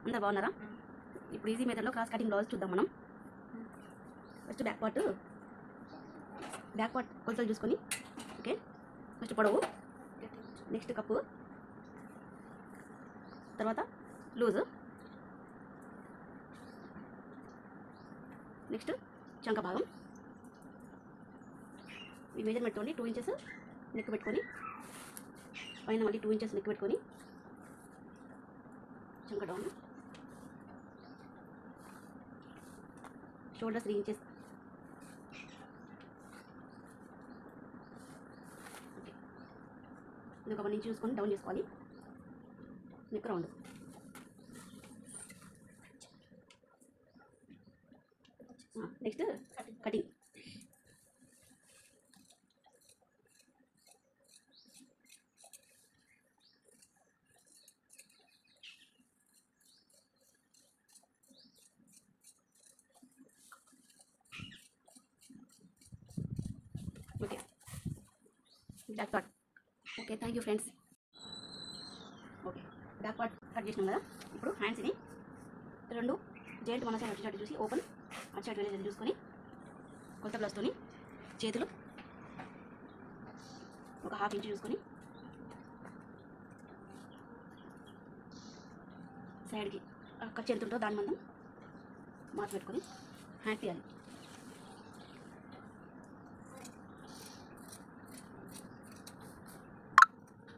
అందరు బాగున్నారా? ఇప్పుడు ఈజీ మెథడ్లో క్రాస్ కటింగ్ బ్లౌజ్ చూద్దాం మనం. ఫస్ట్ బ్యాక్ పార్ట్ కొలతలు చూసుకొని, ఓకే. ఫస్ట్ పొడవు, నెక్స్ట్ కప్పు, తర్వాత లూజు, నెక్స్ట్ చంక భాగం. ఈ మెజర్మెంట్ తోని 2 ఇంచెస్ నెక్ పెట్టుకొని, పైన మళ్ళీ 2 ఇంచెస్ నెక్ పెట్టుకొని, చంక డౌన్, షోల్డర్ 3 ఇంచెస్, ఓకే. ఇది ఒక 1 ఇంచ్ చూసుకొని డౌన్ చేసుకోవాలి. Neck round, next cutting. Okay, back part. Okay, thank you friends. Okay, back part cut చేసినాం కదా. ఇప్పుడు హ్యాండ్స్ ఇది 2 జాయింట్ మన సైడ్ వచ్చేటట్టు చూసి, ఓపెన్ అటు సైడ్ వెళ్ళేది చూసుకొని, కొలత ప్లస్తోని చేతులు ఒక 1/2 ఇంచ్ చూసుకొని, సైడ్కి ఖర్చు ఎంత ఉంటుందో దాని మందం మార్క్ పెట్టుకొని హ్యాండ్ తీయాలి.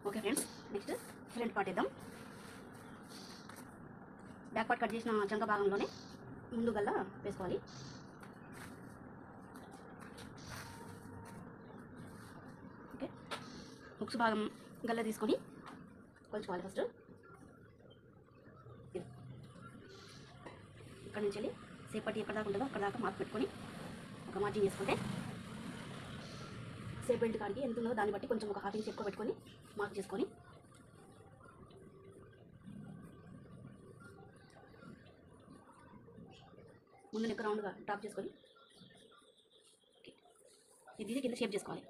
Okay friends, next front part ఇద్దాం. బ్యాక్ పార్ట్ కట్ చేసిన చంక భాగంలోనే ముందు గల్లా వేసుకోవాలి. ఓకే, హుక్స్ భాగం గల్ల తీసుకొని కొలుచుకోవాలి. ఫస్ట్ ఇక్కడ నుంచి వెళ్ళి సేపటి ఎక్కడ దాకా ఉంటుందో అక్కడ దాకా మార్క్ పెట్టుకొని ఒక మార్జిన్ చేసుకుంటే, సేప్ బెల్ట్ కాడికి ఎంత ఉందో దాన్ని బట్టి కొంచెం ఒక 1/2 ఇంచ్ ఎక్కువ పెట్టుకొని మార్క్ చేసుకొని, ముందు నెక్ రౌండ్గా టాప్ చేసుకొని, ఇది కింద షేప్ చేసుకోవాలి.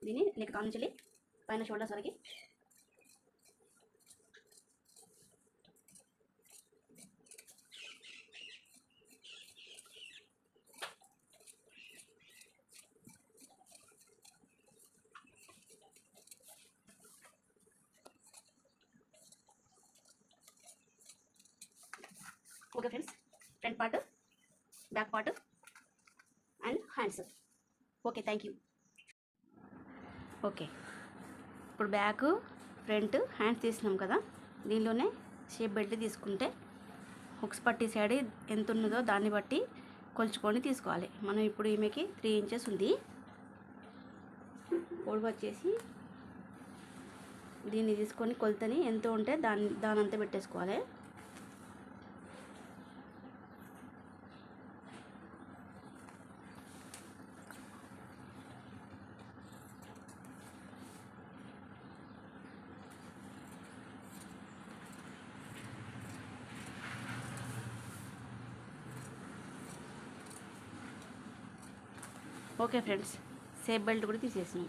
దీన్ని నెక్ కాడ నుంచి పైన షోల్డర్స్ వరకు okay friends, front part, back part and hands. Okay, thank you. Okay, ఇప్పుడు బ్యాక్, ఫ్రంట్, హ్యాండ్స్ తీసినాం కదా. దీనిలోనే షేప్ బెల్ట్ తీసుకుంటే హుక్స్ పట్టి సైడ్ ఎంత ఉన్నదో దాన్ని బట్టి కొలుచుకొని తీసుకోవాలి. మనం ఇప్పుడు ఈమెకి 3 ఇంచెస్ ఉంది. పొడవు వచ్చేసి దీన్ని తీసుకొని కొలతని ఎంత ఉంటే దానంతా పెట్టేసుకోవాలి. ఓకే ఫ్రెండ్స్, సేప్ బెల్ట్ కూడా తీసేసినాం.